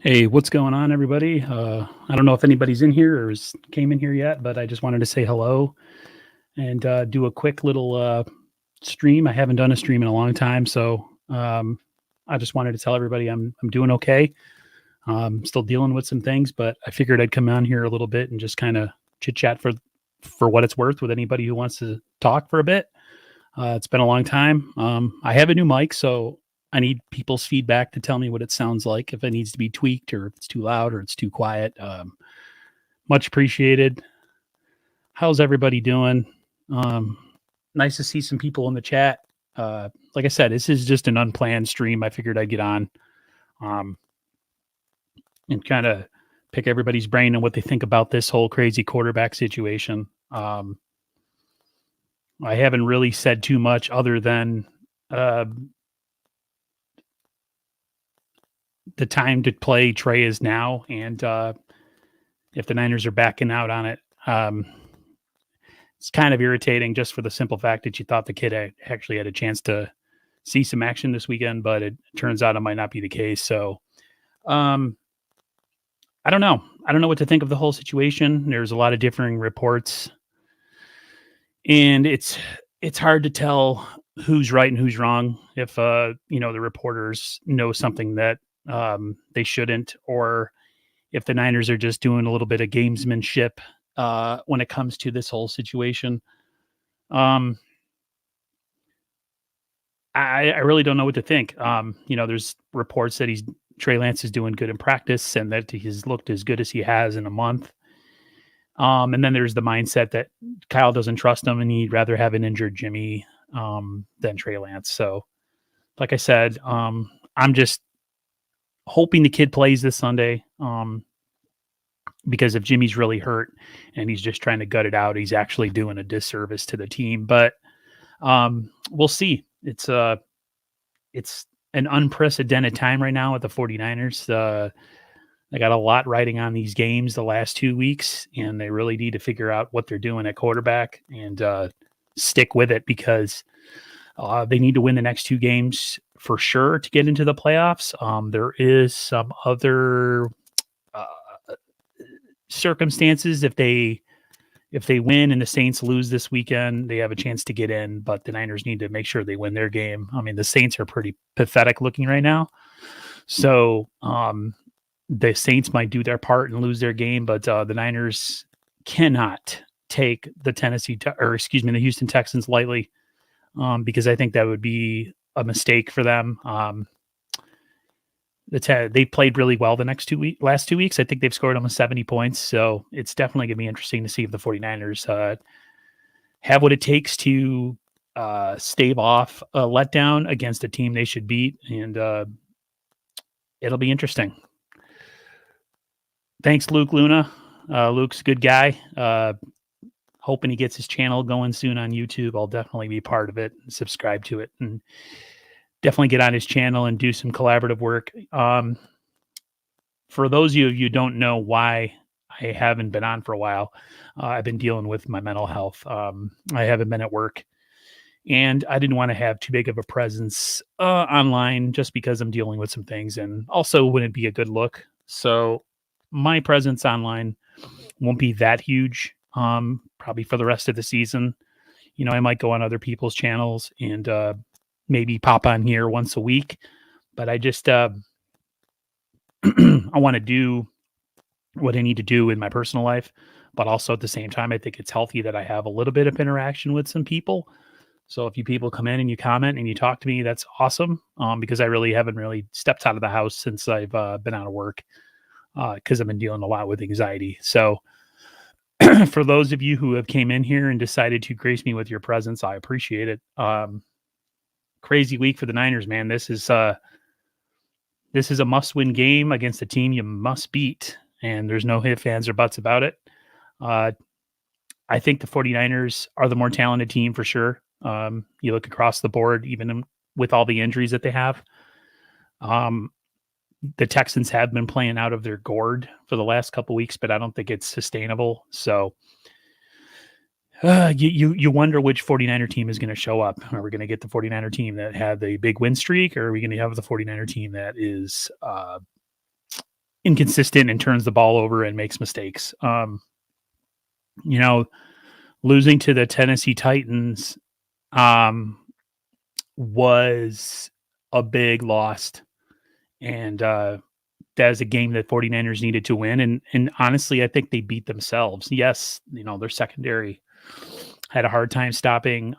Hey, what's going on, everybody? I don't know if anybody's in here or came in here yet, but I just wanted to say hello and do a quick little stream. I haven't done a stream in a long time, so I just wanted to tell everybody I'm doing okay. Still dealing with some things, but I figured I'd come on here a little bit and just kind of chit chat for what it's worth with anybody who wants to talk for a bit. It's been a long time. I have a new mic, so I need people's feedback to tell me what it sounds like, if it needs to be tweaked or if it's too loud or it's too quiet. Much appreciated. How's everybody doing? Um, Nice to see some people in the chat. Like I said, this is just an unplanned stream. I figured I'd get on um, and kind of pick everybody's brain on what they think about this whole crazy quarterback situation. I haven't really said too much other than uh, the time to play Trey is now, and if the Niners are backing out on it, it's kind of irritating just for the simple fact that you thought the kid actually had a chance to see some action this weekend, but it turns out it might not be the case. So, um, I don't know. I don't know what to think of the whole situation. There's a lot of differing reports, and it's hard to tell who's right and who's wrong. If the reporters know something that they shouldn't, or if the Niners are just doing a little bit of gamesmanship when it comes to this whole situation. Um, I really don't know what to think. There's reports that Trey Lance is doing good in practice and that he's looked as good as he has in a month. And then there's the mindset that Kyle doesn't trust him and he'd rather have an injured Jimmy than Trey Lance. So, like I said, I'm just hoping the kid plays this Sunday. Because if Jimmy's really hurt and he's just trying to gut it out, he's actually doing a disservice to the team. But we'll see. It's an unprecedented time right now with the 49ers. They got a lot riding on these games the last 2 weeks, and they really need to figure out what they're doing at quarterback and stick with it because they need to win the next 2 games for sure to get into the playoffs. There is some other circumstances. If they win and the Saints lose this weekend, they have a chance to get in, but the Niners need to make sure they win their game. I mean, the Saints are pretty pathetic looking right now. So the Saints might do their part and lose their game, but the Niners cannot take the the Houston Texans lightly because I think that would be a mistake for them. They played really well the last 2 weeks. I think they've scored almost 70 points. So it's definitely going to be interesting to see if the 49ers have what it takes to stave off a letdown against a team they should beat. And it'll be interesting. Thanks, Luke Luna. Luke's a good guy. Hoping he gets his channel going soon on YouTube. I'll definitely be part of it and subscribe to it. And definitely get on his channel and do some collaborative work. For those of you who don't know why I haven't been on for a while, I've been dealing with my mental health. I haven't been at work, and I didn't want to have too big of a presence online just because I'm dealing with some things, and also wouldn't be a good look. So my presence online won't be that huge, probably for the rest of the season. I might go on other people's channels and maybe pop on here once a week, but I just I want to do what I need to do in my personal life, but also at the same time, I think it's healthy that I have a little bit of interaction with some people. So if you people come in and you comment and you talk to me, that's awesome. Because I really haven't really stepped out of the house since I've been out of work because I've been dealing a lot with anxiety. So for those of you who have came in here and decided to grace me with your presence, I appreciate it. Crazy week for the Niners, man. This is a must-win game against a team you must beat, and there's no ifs, ands, or buts about it. I think the 49ers are the more talented team for sure. You look across the board, even with all the injuries that they have. The Texans have been playing out of their gourd for the last couple weeks, but I don't think it's sustainable. So you wonder which 49er team is going to show up. Are we going to get the 49er team that had the big win streak, or are we going to have the 49er team that is inconsistent and turns the ball over and makes mistakes. You know, losing to the Tennessee Titans um, was a big loss. And that is a game that 49ers needed to win. And honestly, I think they beat themselves. Yes, their secondary had a hard time stopping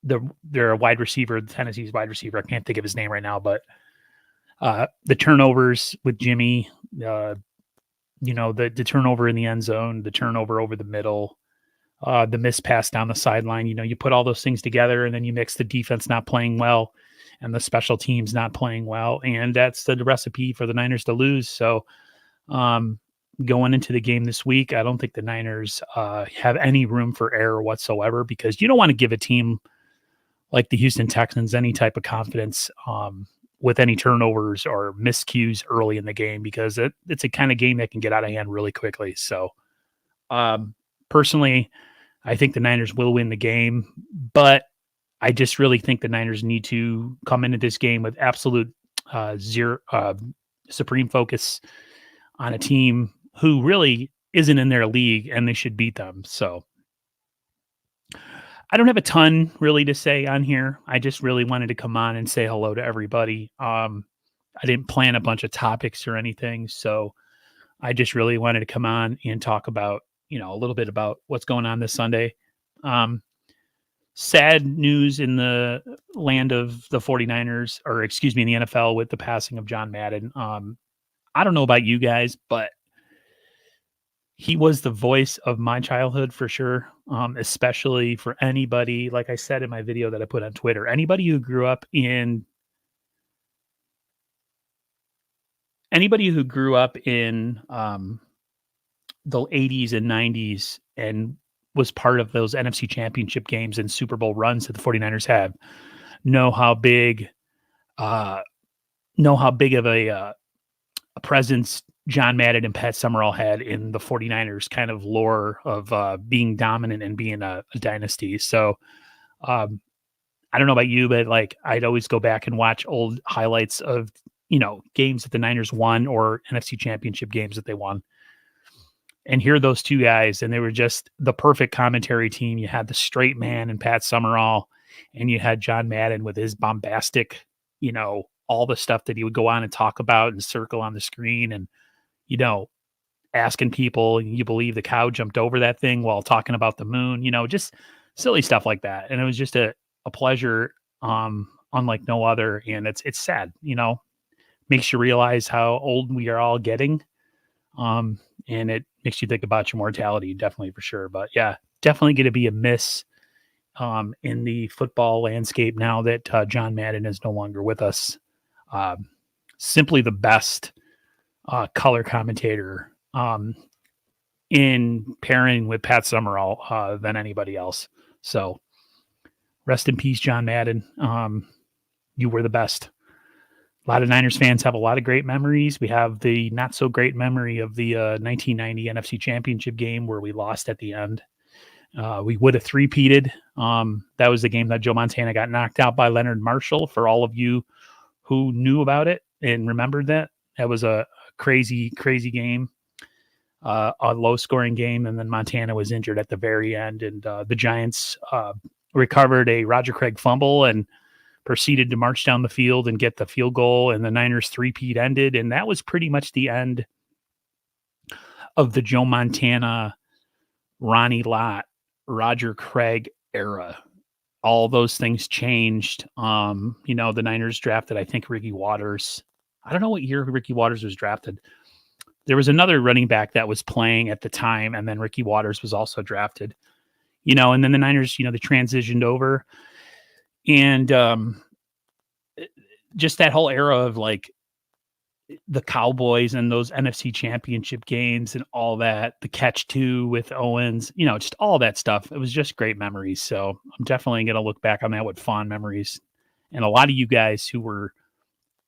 their wide receiver, Tennessee's wide receiver. I can't think of his name right now, but the turnovers with Jimmy, the turnover in the end zone, the turnover over the middle, the missed pass down the sideline. You put all those things together, and then you mix the defense not playing well and the special teams not playing well, and that's the recipe for the Niners to lose. So going into the game this week, I don't think the Niners have any room for error whatsoever, because you don't want to give a team like the Houston Texans any type of confidence with any turnovers or miscues early in the game, because it's a kind of game that can get out of hand really quickly. So personally, I think the Niners will win the game, but I just really think the Niners need to come into this game with absolute supreme focus on a team who really isn't in their league, and they should beat them. So I don't have a ton really to say on here. I just really wanted to come on and say hello to everybody. I didn't plan a bunch of topics or anything, so I just really wanted to come on and talk about, a little bit about what's going on this Sunday. Sad news in the land of the 49ers, or excuse me, in the NFL, with the passing of John Madden. I don't know about you guys, but he was the voice of my childhood for sure, especially for anybody, like I said in my video that I put on Twitter, anybody who grew up in the 80s and 90s and was part of those NFC championship games and Super Bowl runs that the 49ers have, know how big of a presence John Madden and Pat Summerall had in the 49ers kind of lore of being dominant and being a dynasty. So I don't know about you, but like I'd always go back and watch old highlights of, games that the Niners won or NFC championship games that they won, and hear those two guys. And they were just the perfect commentary team. You had the straight man and Pat Summerall, and you had John Madden with his bombastic, all the stuff that he would go on and talk about and circle on the screen, and, asking people, you believe the cow jumped over that thing while talking about the moon, just silly stuff like that. And it was just a pleasure, unlike no other. And it's sad, makes you realize how old we are all getting. And it makes you think about your mortality, definitely, for sure. But yeah, definitely going to be a miss in the football landscape now that John Madden is no longer with us. Simply the best color commentator in pairing with Pat Summerall than anybody else. So rest in peace, John Madden. You were the best. A lot of Niners fans have a lot of great memories. We have the not so great memory of the 1990 NFC Championship game where we lost at the end. We would have three-peated. That was the game that Joe Montana got knocked out by Leonard Marshall. For all of you who knew about it and remembered that was a crazy, crazy game, a low-scoring game, and then Montana was injured at the very end, and the Giants recovered a Roger Craig fumble and proceeded to march down the field and get the field goal, and the Niners three-peat ended, and that was pretty much the end of the Joe Montana, Ronnie Lott, Roger Craig era. All those things changed. The Niners drafted, I think, Ricky Waters. I don't know what year Ricky Waters was drafted. There was another running back that was playing at the time, and then Ricky Waters was also drafted. And then the Niners, they transitioned over. And just that whole era of like the Cowboys and those NFC championship games and all that, the catch two with Owens, just all that stuff. It was just great memories. So I'm definitely going to look back on that with fond memories. And a lot of you guys who were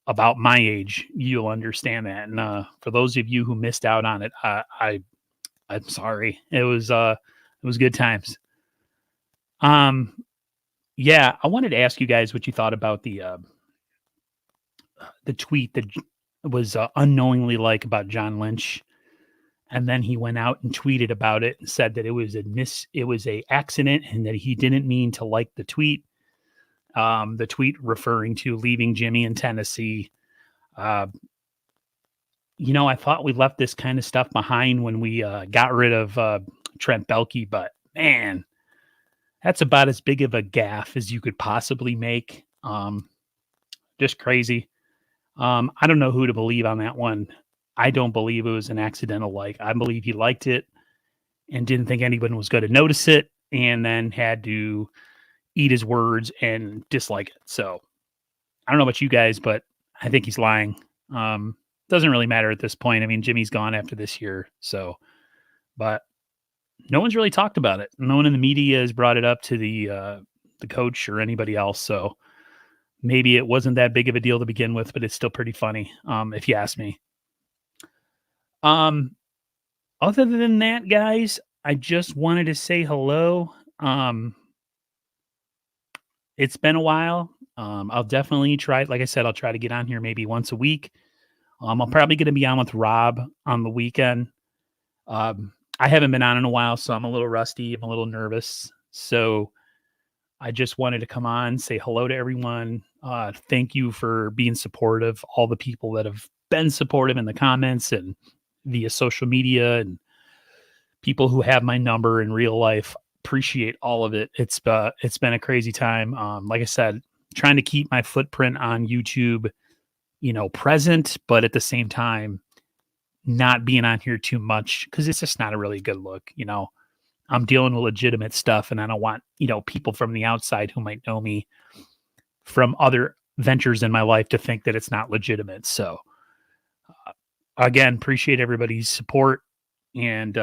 about my age, you'll understand that. And for those of you who missed out on it, I'm sorry. It was good times. Yeah, I wanted to ask you guys what you thought about the tweet that was unknowingly like about John Lynch, and then he went out and tweeted about it and said that it was a accident and that he didn't mean to like the tweet. The tweet referring to leaving Jimmy in Tennessee. Uh, I thought we left this kind of stuff behind when we got rid of Trent Baalke, but man, that's about as big of a gaffe as you could possibly make. Just crazy. I don't know who to believe on that one. I don't believe it was an accidental like. I believe he liked it and didn't think anyone was going to notice it, and then had to eat his words and dislike it. So I don't know about you guys, but I think he's lying. Doesn't really matter at this point. I mean, Jimmy's gone after this year, but no one's really talked about it. No one in the media has brought it up to the coach or anybody else. So maybe it wasn't that big of a deal to begin with, but it's still pretty funny, if you ask me. Other than that, guys, I just wanted to say hello. It's been a while. I'll definitely try. Like I said, I'll try to get on here maybe once a week. I'm probably going to be on with Rob on the weekend. I haven't been on in a while, so I'm a little rusty. I'm a little nervous. So I just wanted to come on, say hello to everyone. Thank you for being supportive. All the people that have been supportive in the comments and via social media, and people who have my number in real life. Appreciate all of it. It's been a crazy time. Like I said, trying to keep my footprint on YouTube, present, but at the same time, not being on here too much because it's just not a really good look. I'm dealing with legitimate stuff, and I don't want, people from the outside who might know me from other ventures in my life to think that it's not legitimate. So, again, appreciate everybody's support, and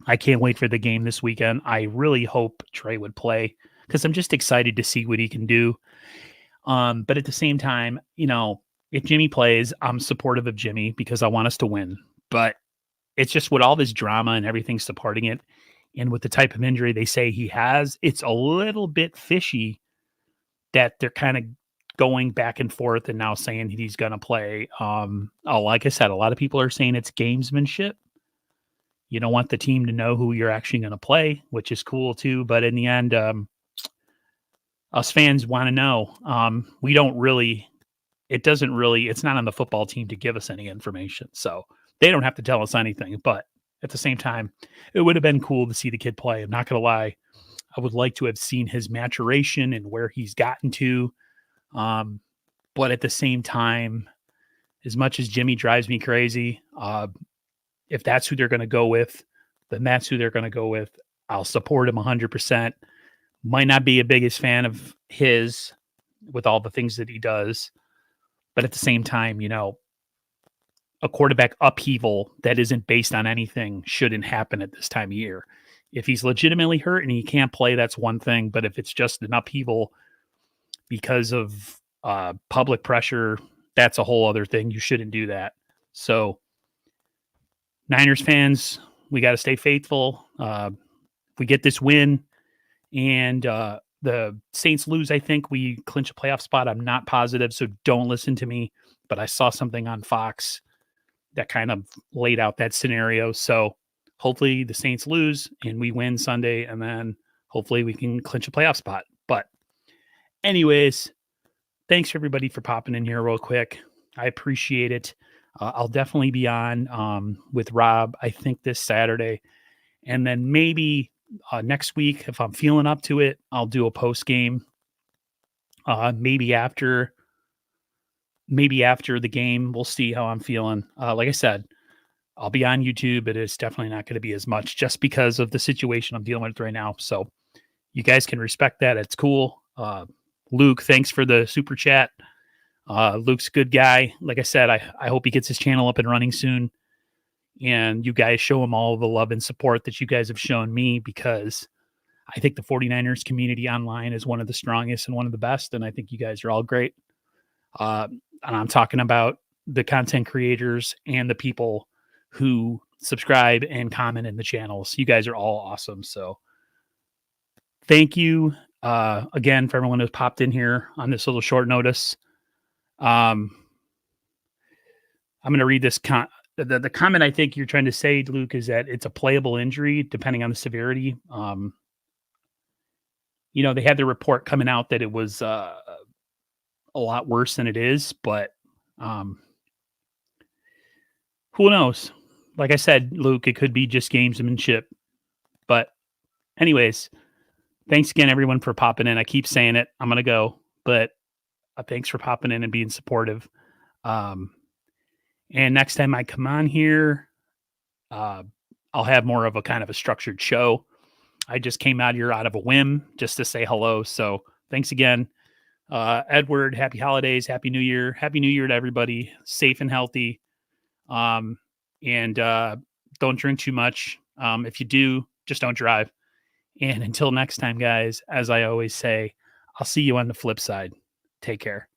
I can't wait for the game this weekend. I really hope Trey would play because I'm just excited to see what he can do. But at the same time, if Jimmy plays, I'm supportive of Jimmy because I want us to win. But it's just with all this drama and everything supporting it, and with the type of injury they say he has, it's a little bit fishy that they're kind of going back and forth and now saying he's going to play. Like I said, a lot of people are saying it's gamesmanship. You don't want the team to know who you're actually going to play, which is cool too. But in the end, us fans want to know. We don't really, it's not on the football team to give us any information. So they don't have to tell us anything. But at the same time, it would have been cool to see the kid play. I'm not going to lie. I would like to have seen his maturation and where he's gotten to. But at the same time, as much as Jimmy drives me crazy, if that's who they're going to go with, then that's who they're going to go with. I'll support him 100%. Might not be a biggest fan of his with all the things that he does. But at the same time, a quarterback upheaval that isn't based on anything shouldn't happen at this time of year. If he's legitimately hurt and he can't play, that's one thing. But if it's just an upheaval because of public pressure, that's a whole other thing. You shouldn't do that. So, Niners fans, we got to stay faithful. If we get this win and the Saints lose, I think we clinch a playoff spot. I'm not positive, so don't listen to me. But I saw something on Fox that kind of laid out that scenario. So hopefully the Saints lose and we win Sunday, and then hopefully we can clinch a playoff spot. But anyways, thanks everybody for popping in here real quick. I appreciate it. I'll definitely be on with Rob, I think this Saturday. And then maybe next week, if I'm feeling up to it, I'll do a post game. Maybe after the game, we'll see how I'm feeling. Like I said, I'll be on YouTube, but it's definitely not going to be as much just because of the situation I'm dealing with right now. So you guys can respect that. It's cool. Luke, thanks for the super chat. Luke's a good guy. Like I said, I hope he gets his channel up and running soon. And you guys show him all the love and support that you guys have shown me, because I think the 49ers community online is one of the strongest and one of the best. And I think you guys are all great. And I'm talking about the content creators and the people who subscribe and comment in the channels. You guys are all awesome. So thank you again for everyone who's popped in here on this little short notice. I'm going to read this. The comment I think you're trying to say, Luke, is that it's a playable injury depending on the severity. They had the report coming out that it was a lot worse than it is, but who knows? Like I said, Luke, it could be just gamesmanship. But anyways, thanks again, everyone, for popping in. I keep saying it. I'm going to go, but thanks for popping in and being supportive. And next time I come on here, I'll have more of a kind of a structured show. I just came out here out of a whim just to say hello. So thanks again. Edward, happy holidays, happy new year to everybody, safe and healthy. And don't drink too much. If you do, just don't drive. And until next time, guys, as I always say, I'll see you on the flip side. Take care.